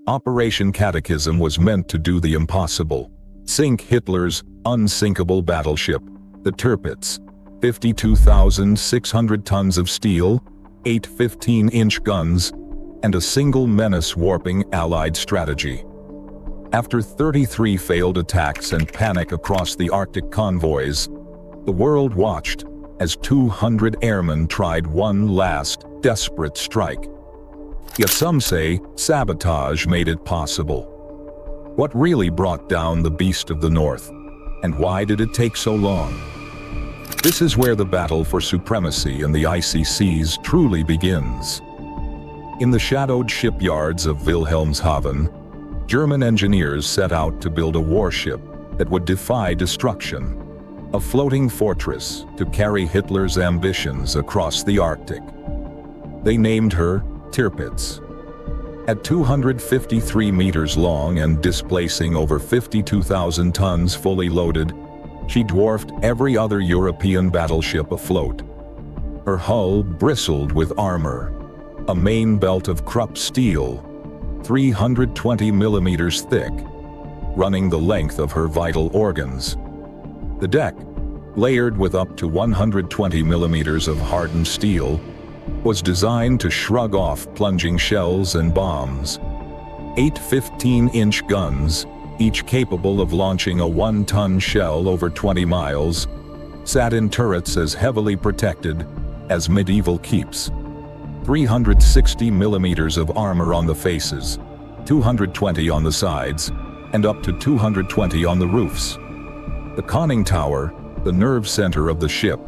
Operation Catechism was meant to do the impossible. Sink Hitler's unsinkable battleship, the Tirpitz. 52,600 tons of steel, 8 15-inch guns, and a single menace-warping Allied strategy. After 33 failed attacks and panic across the Arctic convoys, the world watched as 200 airmen tried one last, desperate strike. Yet some say sabotage made it possible. What really brought down the beast of the North? And why did it take so long? This is where the battle for supremacy in the icy seas truly begins. In the shadowed shipyards of Wilhelmshaven, German engineers set out to build a warship that would defy destruction, a floating fortress to carry Hitler's ambitions across the Arctic. They named her Tirpitz. At 253 meters long and displacing over 52,000 tons fully loaded, she dwarfed every other European battleship afloat. Her hull bristled with armor, a main belt of Krupp steel, 320 millimeters thick, running the length of her vital organs. The deck, layered with up to 120 millimeters of hardened steel, was designed to shrug off plunging shells and bombs. 8 15-inch guns, each capable of launching a 1-ton shell over 20 miles, sat in turrets as heavily protected as medieval keeps. 360 millimeters of armor on the faces, 220 on the sides, and up to 220 on the roofs. The conning tower, the nerve center of the ship,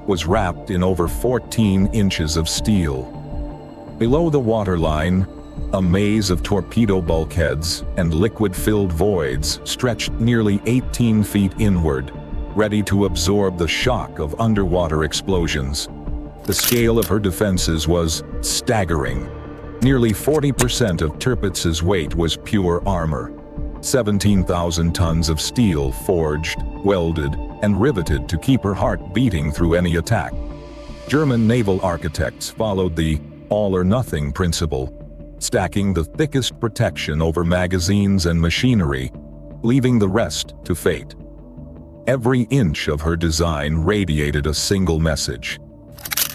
was wrapped in over 14 inches of steel. Below the waterline, a maze of torpedo bulkheads and liquid-filled voids stretched nearly 18 feet inward, ready to absorb the shock of underwater explosions. The scale of her defenses was staggering. Nearly 40% of Tirpitz's weight was pure armor. 17,000 tons of steel forged, welded, and riveted to keep her heart beating through any attack. German naval architects followed the all-or-nothing principle, stacking the thickest protection over magazines and machinery, leaving the rest to fate. Every inch of her design radiated a single message.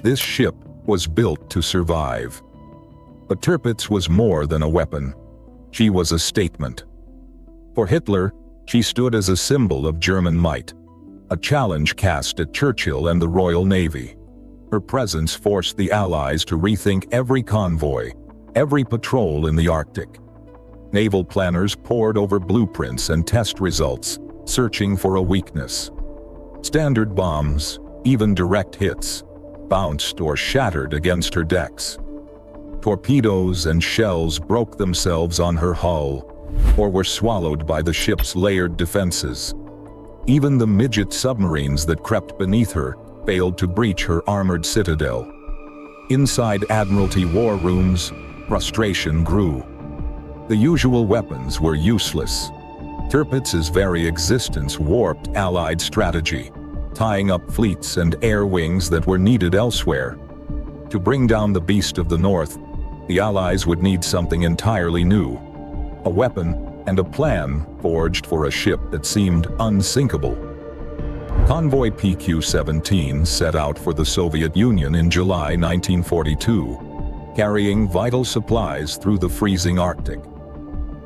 This ship was built to survive. But Tirpitz was more than a weapon. She was a statement. For Hitler, she stood as a symbol of German might, a challenge cast at Churchill and the Royal Navy. Her presence forced the Allies to rethink every convoy, every patrol in the Arctic. Naval planners pored over blueprints and test results, searching for a weakness. Standard bombs, even direct hits, bounced or shattered against her decks. Torpedoes and shells broke themselves on her hull, or were swallowed by the ship's layered defenses. Even the midget submarines that crept beneath her failed to breach her armored citadel. Inside Admiralty war rooms, frustration grew. The usual weapons were useless. Tirpitz's very existence warped Allied strategy, tying up fleets and air wings that were needed elsewhere. To bring down the beast of the North, the Allies would need something entirely new. A weapon and a plan forged for a ship that seemed unsinkable. Convoy PQ-17 set out for the Soviet Union in July 1942, carrying vital supplies through the freezing Arctic.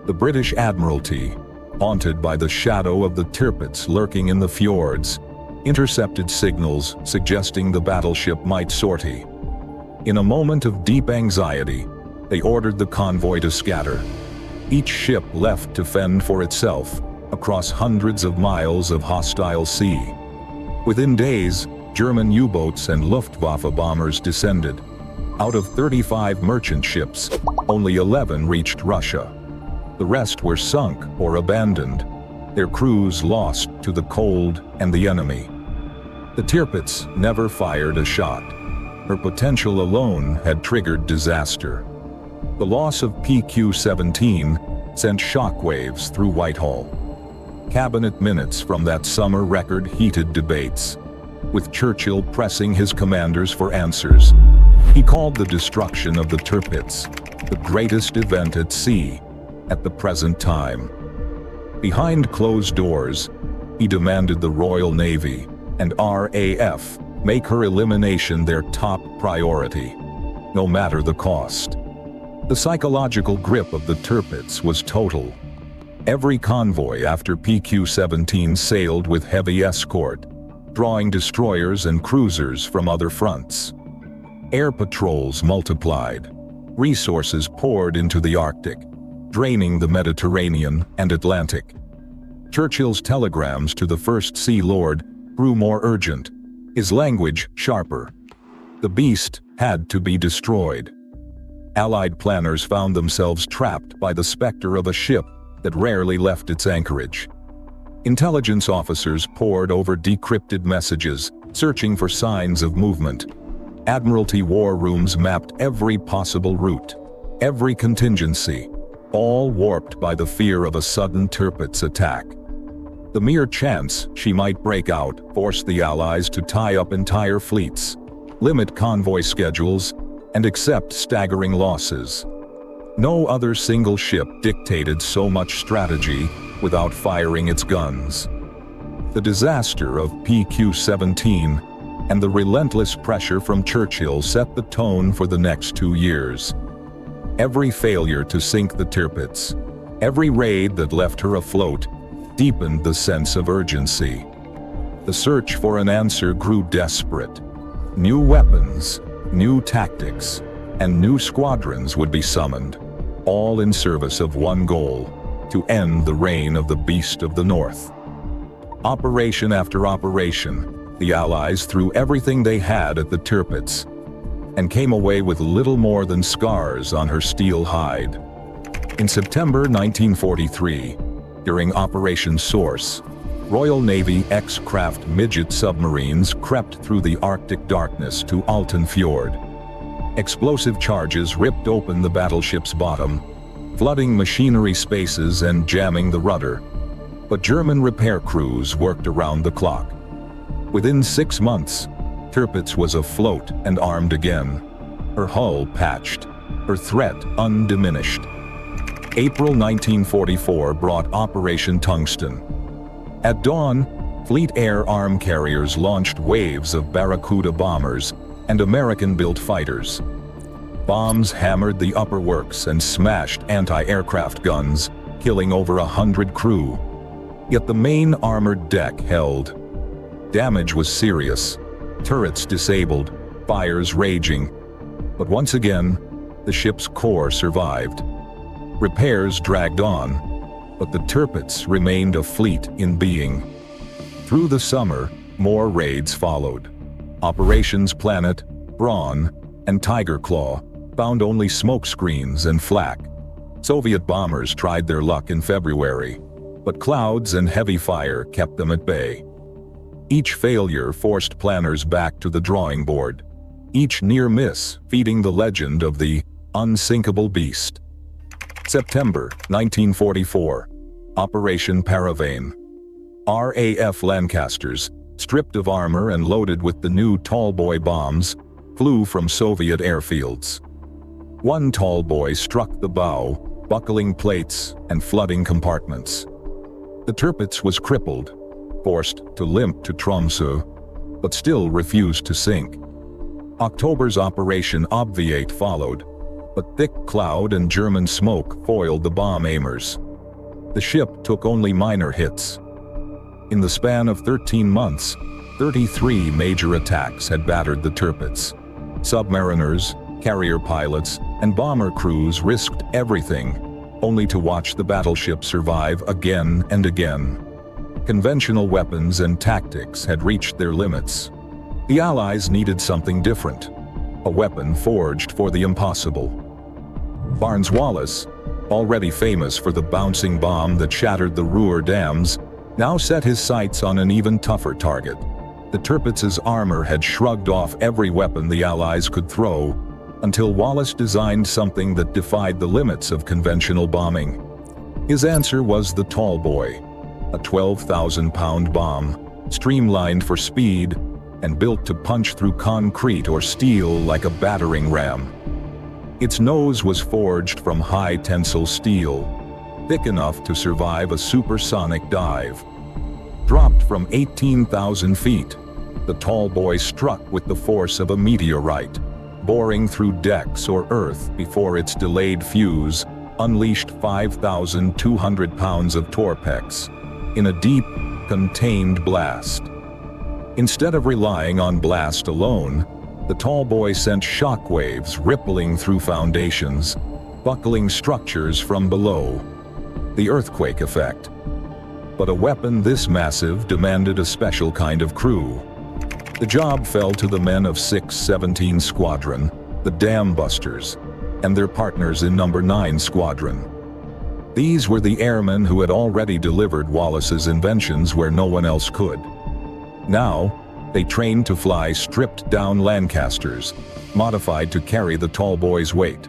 The British Admiralty, haunted by the shadow of the Tirpitz lurking in the fjords, intercepted signals suggesting the battleship might sortie. In a moment of deep anxiety, they ordered the convoy to scatter. Each ship left to fend for itself across hundreds of miles of hostile sea. Within days, German U-boats and Luftwaffe bombers descended. Out of 35 merchant ships, only 11 reached Russia. The rest were sunk or abandoned, their crews lost to the cold and the enemy. The Tirpitz never fired a shot. Her potential alone had triggered disaster. The loss of PQ-17 sent shockwaves through Whitehall. Cabinet minutes from that summer record heated debates, with Churchill pressing his commanders for answers. He called the destruction of the Tirpitz the greatest event at sea, at the present time. Behind closed doors, he demanded the Royal Navy and RAF make her elimination their top priority, no matter the cost. The psychological grip of the Tirpitz was total. Every convoy after PQ-17 sailed with heavy escort, drawing destroyers and cruisers from other fronts. Air patrols multiplied. Resources poured into the Arctic, draining the Mediterranean and Atlantic. Churchill's telegrams to the First Sea Lord grew more urgent, his language sharper. The beast had to be destroyed. Allied planners found themselves trapped by the specter of a ship that rarely left its anchorage. Intelligence officers pored over decrypted messages, searching for signs of movement. Admiralty war rooms mapped every possible route, every contingency, all warped by the fear of a sudden Tirpitz attack. The mere chance she might break out forced the Allies to tie up entire fleets, limit convoy schedules, and accept staggering losses. No other single ship dictated so much strategy without firing its guns. The disaster of PQ-17 and the relentless pressure from Churchill set the tone for the next 2 years. Every failure to sink the Tirpitz, every raid that left her afloat, deepened the sense of urgency. The search for an answer grew desperate. New weapons, new tactics, and new squadrons would be summoned, all in service of one goal: to end the reign of the Beast of the North. Operation after operation, the Allies threw everything they had at the Tirpitz, and came away with little more than scars on her steel hide. In September 1943, during Operation Source, Royal Navy X-craft midget submarines crept through the Arctic darkness to Alton Fjord. Explosive charges ripped open the battleship's bottom, flooding machinery spaces and jamming the rudder. But German repair crews worked around the clock. Within 6 months, Tirpitz was afloat and armed again, her hull patched, her threat undiminished. April 1944 brought Operation Tungsten. At dawn, Fleet Air Arm carriers launched waves of Barracuda bombers and American-built fighters. Bombs hammered the upper works and smashed anti-aircraft guns, killing over 100 crew. Yet the main armored deck held. Damage was serious, turrets disabled, fires raging. But once again, the ship's core survived. Repairs dragged on, but the Tirpitz remained a fleet in being. Through the summer, more raids followed. Operations Planet, Brawn, and Tiger Claw found only smokescreens and flak. Soviet bombers tried their luck in February, but clouds and heavy fire kept them at bay. Each failure forced planners back to the drawing board, each near miss feeding the legend of the unsinkable beast. September 1944, Operation Paravane. RAF Lancasters, stripped of armor and loaded with the new Tallboy bombs, flew from Soviet airfields. One Tallboy struck the bow, buckling plates and flooding compartments. The Tirpitz was crippled, forced to limp to Tromsø, but still refused to sink. October's Operation Obviate followed, but thick cloud and German smoke foiled the bomb aimers. The ship took only minor hits. In the span of 13 months, 33 major attacks had battered the Tirpitz. Submariners, carrier pilots, and bomber crews risked everything, only to watch the battleship survive again and again. Conventional weapons and tactics had reached their limits. The Allies needed something different, a weapon forged for the impossible. Barnes Wallis, already famous for the bouncing bomb that shattered the Ruhr dams, now set his sights on an even tougher target. The Tirpitz's armor had shrugged off every weapon the Allies could throw, until Wallis designed something that defied the limits of conventional bombing. His answer was the Tallboy, a 12,000-pound bomb, streamlined for speed and built to punch through concrete or steel like a battering ram. Its nose was forged from high-tensile steel, thick enough to survive a supersonic dive. Dropped from 18,000 feet, the Tallboy struck with the force of a meteorite, boring through decks or earth before its delayed fuse unleashed 5,200 pounds of torpex in a deep, contained blast. Instead of relying on blast alone, the Tallboy sent shockwaves rippling through foundations, buckling structures from below. The earthquake effect. But a weapon this massive demanded a special kind of crew. The job fell to the men of 617 Squadron, the Dam Busters, and their partners in No. 9 Squadron. These were the airmen who had already delivered Wallis's inventions where no one else could. Now, they trained to fly stripped-down Lancasters, modified to carry the Tallboy's weight.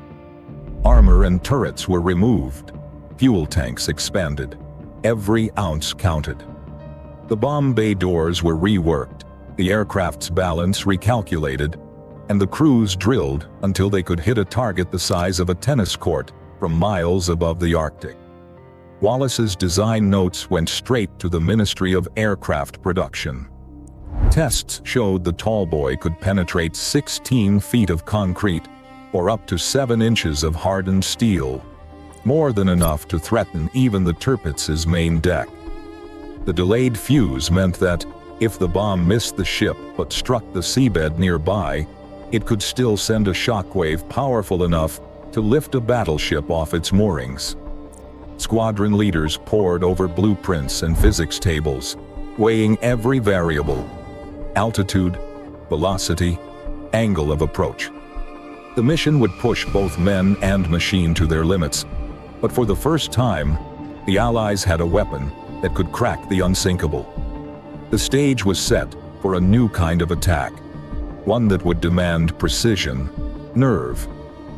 Armor and turrets were removed. Fuel tanks expanded. Every ounce counted. The bomb bay doors were reworked, the aircraft's balance recalculated, and the crews drilled until they could hit a target the size of a tennis court from miles above the Arctic. Wallis's design notes went straight to the Ministry of Aircraft Production. Tests showed the Tallboy could penetrate 16 feet of concrete, or up to 7 inches of hardened steel, more than enough to threaten even the Tirpitz's main deck. The delayed fuse meant that, if the bomb missed the ship but struck the seabed nearby, it could still send a shockwave powerful enough to lift a battleship off its moorings. Squadron leaders pored over blueprints and physics tables, weighing every variable: altitude, velocity, angle of approach. The mission would push both men and machine to their limits, but for the first time, the Allies had a weapon that could crack the unsinkable. The stage was set for a new kind of attack, one that would demand precision, nerve,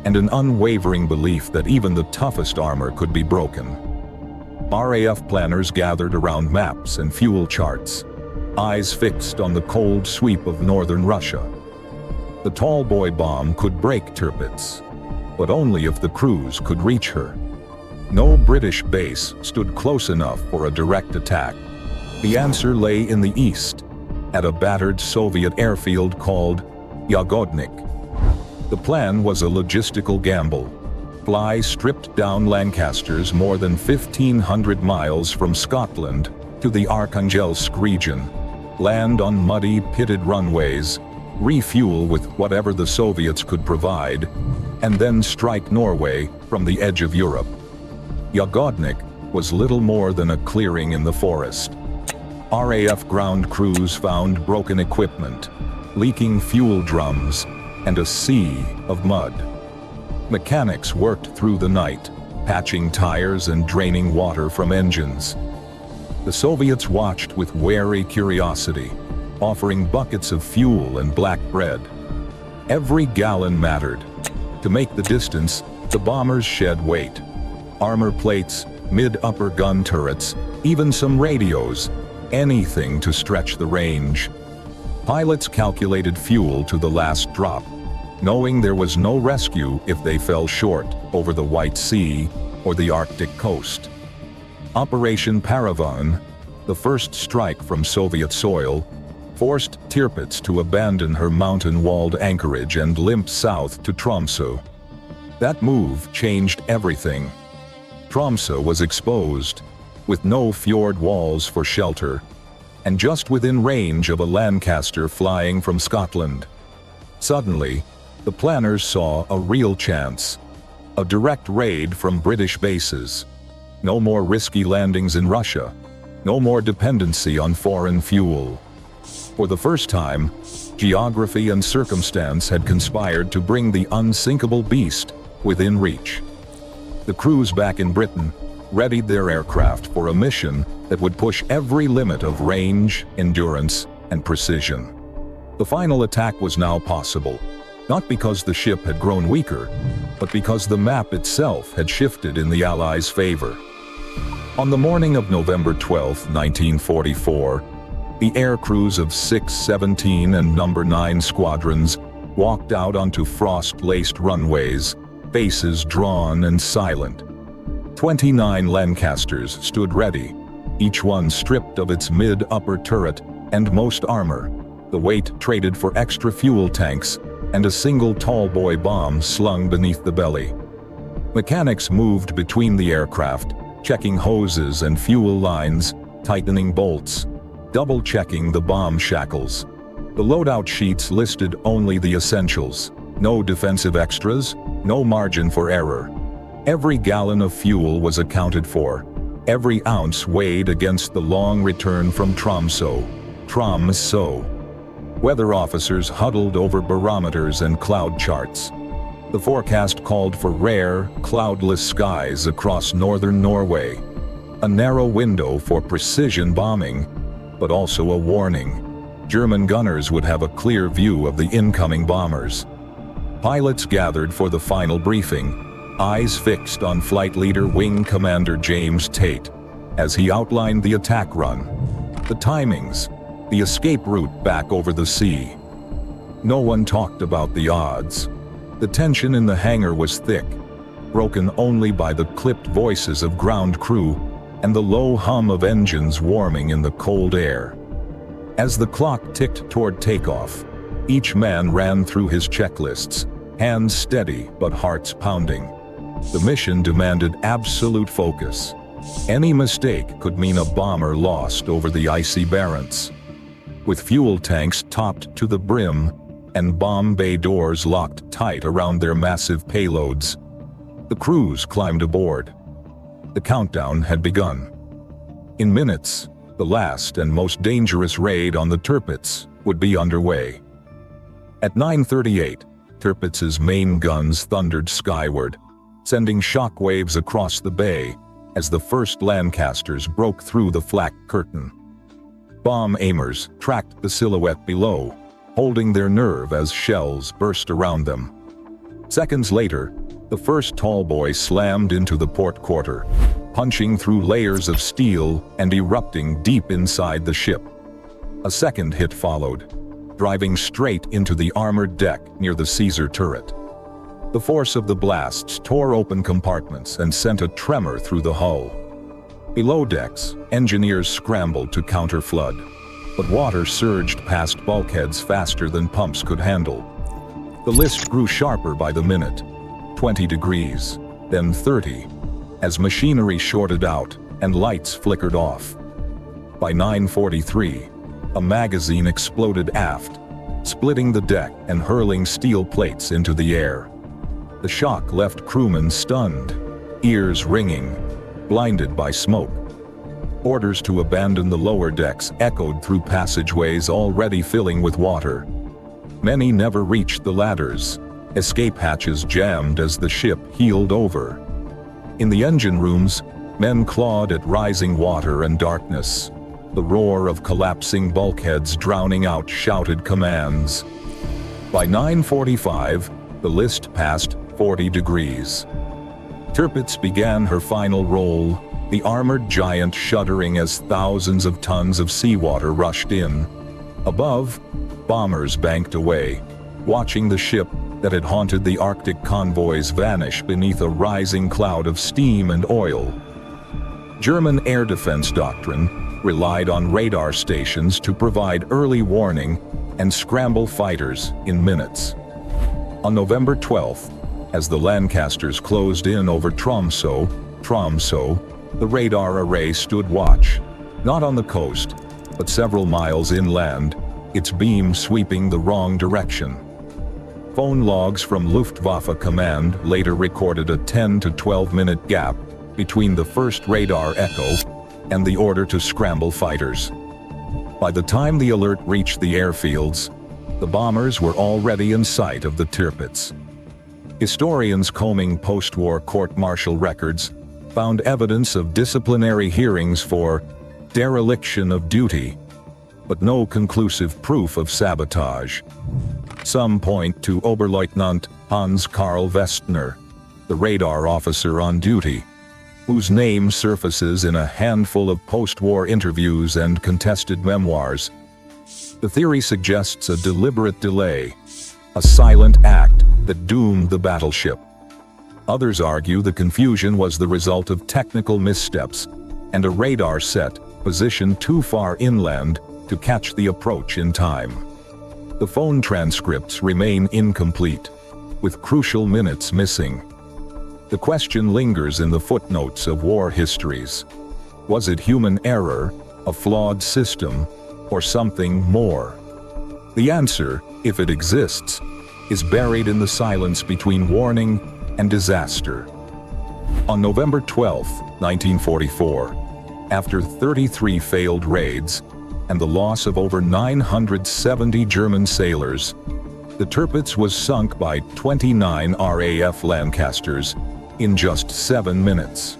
and an unwavering belief that even the toughest armor could be broken. RAF planners gathered around maps and fuel charts, eyes fixed on the cold sweep of northern Russia. The Tallboy bomb could break Tirpitz, but only if the crews could reach her. No British base stood close enough for a direct attack. The answer lay in the east, at a battered Soviet airfield called Yagodnik. The plan was a logistical gamble. Fly stripped-down Lancasters more than 1,500 miles from Scotland to the Arkhangelsk region, land on muddy, pitted runways, refuel with whatever the Soviets could provide, and then strike Norway from the edge of Europe. Yagodnik was little more than a clearing in the forest. RAF ground crews found broken equipment, leaking fuel drums, and a sea of mud. Mechanics worked through the night, patching tires and draining water from engines. The Soviets watched with wary curiosity, offering buckets of fuel and black bread. Every gallon mattered. To make the distance, the bombers shed weight. Armor plates, mid-upper gun turrets, even some radios, anything to stretch the range. Pilots calculated fuel to the last drop, knowing there was no rescue if they fell short over the White Sea or the Arctic coast. Operation Paravan, the first strike from Soviet soil, forced Tirpitz to abandon her mountain-walled anchorage and limp south to Tromsø. That move changed everything. Tromsø was exposed, with no fjord walls for shelter, and just within range of a Lancaster flying from Scotland. Suddenly, the planners saw a real chance. A direct raid from British bases. No more risky landings in Russia. No more dependency on foreign fuel. For the first time, geography and circumstance had conspired to bring the unsinkable beast within reach. The crews back in Britain readied their aircraft for a mission that would push every limit of range, endurance, and precision. The final attack was now possible, not because the ship had grown weaker, but because the map itself had shifted in the Allies' favor. On the morning of November 12, 1944, the air crews of 617 and No. 9 squadrons walked out onto frost-laced runways, faces drawn and silent. 29 Lancasters stood ready, each one stripped of its mid-upper turret and most armor, the weight traded for extra fuel tanks and a single Tallboy bomb slung beneath the belly. Mechanics moved between the aircraft, checking hoses and fuel lines, tightening bolts, double-checking the bomb shackles. The loadout sheets listed only the essentials, no defensive extras, no margin for error. Every gallon of fuel was accounted for, every ounce weighed against the long return from Tromsø. Weather officers huddled over barometers and cloud charts. The forecast called for rare, cloudless skies across northern Norway. A narrow window for precision bombing, but also a warning. German gunners would have a clear view of the incoming bombers. Pilots gathered for the final briefing, eyes fixed on Flight Leader Wing Commander James Tate, as he outlined the attack run, the timings, the escape route back over the sea. No one talked about the odds. The tension in the hangar was thick, broken only by the clipped voices of ground crew and the low hum of engines warming in the cold air. As the clock ticked toward takeoff, each man ran through his checklists, hands steady but hearts pounding. The mission demanded absolute focus. Any mistake could mean a bomber lost over the icy Barents. With fuel tanks topped to the brim and bomb bay doors locked tight around their massive payloads, the crews climbed aboard. The countdown had begun. In minutes, the last and most dangerous raid on the Tirpitz would be underway. At 9:38, Tirpitz's main guns thundered skyward, sending shockwaves across the bay as the first Lancasters broke through the flak curtain. Bomb aimers tracked the silhouette below, holding their nerve as shells burst around them. Seconds later, the first Tallboy slammed into the port quarter, punching through layers of steel and erupting deep inside the ship. A second hit followed, driving straight into the armored deck near the Caesar turret. The force of the blasts tore open compartments and sent a tremor through the hull. Below decks, engineers scrambled to counter flood, but water surged past bulkheads faster than pumps could handle. The list grew sharper by the minute, 20 degrees, then 30, as machinery shorted out and lights flickered off. By 9:43, a magazine exploded aft, splitting the deck and hurling steel plates into the air. The shock left crewmen stunned, ears ringing, blinded by smoke. Orders to abandon the lower decks echoed through passageways already filling with water. Many never reached the ladders, escape hatches jammed as the ship heeled over. In the engine rooms, men clawed at rising water and darkness, the roar of collapsing bulkheads drowning out shouted commands. By 9:45, the list passed 40 degrees. Tirpitz began her final roll, the armored giant shuddering as thousands of tons of seawater rushed in. Above, bombers banked away, watching the ship that had haunted the Arctic convoys vanish beneath a rising cloud of steam and oil. German air defense doctrine relied on radar stations to provide early warning and scramble fighters in minutes. On November 12th, as the Lancasters closed in over Tromsø, the radar array stood watch, not on the coast, but several miles inland, its beam sweeping the wrong direction. Phone logs from Luftwaffe Command later recorded a 10 to 12-minute gap between the first radar echo and the order to scramble fighters. By the time the alert reached the airfields, the bombers were already in sight of the Tirpitz. Historians combing post-war court-martial records found evidence of disciplinary hearings for dereliction of duty, but no conclusive proof of sabotage. Some point to Oberleutnant Hans Karl Westner, the radar officer on duty, whose name surfaces in a handful of post-war interviews and contested memoirs. The theory suggests a deliberate delay, a silent act that doomed the battleship. Others argue the confusion was the result of technical missteps and a radar set positioned too far inland to catch the approach in time. The phone transcripts remain incomplete, with crucial minutes missing. The question lingers in the footnotes of war histories. Was it human error, a flawed system, or something more? The answer, if it exists, is buried in the silence between warning and disaster. On November 12, 1944, after 33 failed raids and the loss of over 970 German sailors, the Tirpitz was sunk by 29 RAF Lancasters in just 7 minutes.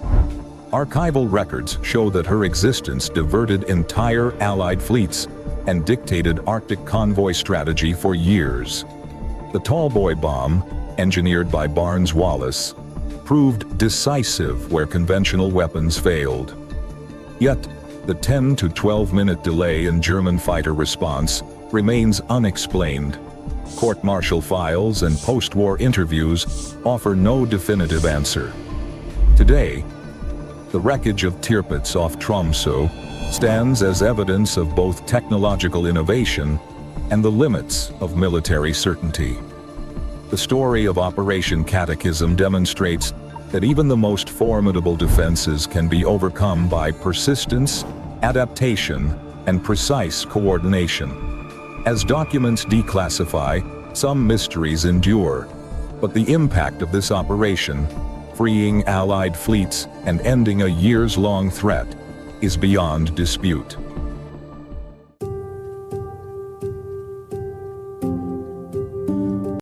Archival records show that her existence diverted entire Allied fleets and dictated Arctic convoy strategy for years. The Tallboy bomb, engineered by Barnes-Wallis, proved decisive where conventional weapons failed. Yet, the 10 to 12-minute delay in German fighter response remains unexplained. Court-martial files and post-war interviews offer no definitive answer. Today, the wreckage of Tirpitz off Tromsø stands as evidence of both technological innovation and the limits of military certainty. The story of Operation Catechism demonstrates that even the most formidable defenses can be overcome by persistence, adaptation, and precise coordination. As documents declassify, some mysteries endure, but the impact of this operation, freeing Allied fleets and ending a years-long threat, is beyond dispute.